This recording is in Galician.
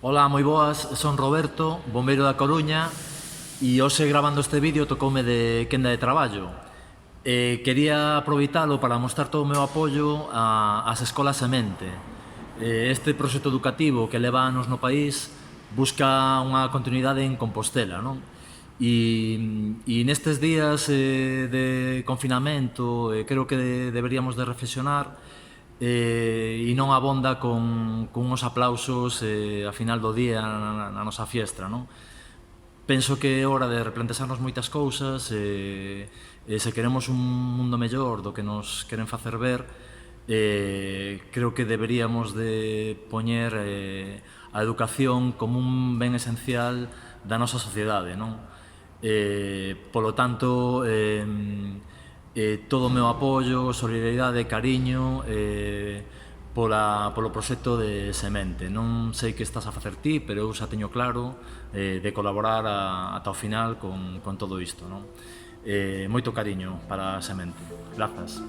Ola, moi boas, son Roberto, bombeiro da Coruña e hoxe gravando este vídeo tocoume de quenda de traballo. Quería aproveitalo para mostrar todo o meu apoio ás escolas semente. Este proxecto educativo que leva anos no país busca unha continuidade en Compostela, non? E nestes días de confinamento creo que deberíamos de reflexionar e non abonda con uns aplausos a final do día na nosa fiestra, non? Penso que é hora de replantexarnos moitas cousas se queremos un mundo mellor do que nos queren facer ver, creo que deberíamos de poñer a educación como un ben esencial da nosa sociedade, non? Polo tanto, todo o meu apoio, solidariedade e cariño polo proxecto de Semente. Non sei que estás a facer ti, pero eu xa teño claro de colaborar ata o final con todo isto, non? Moito cariño para a Semente. Grazas.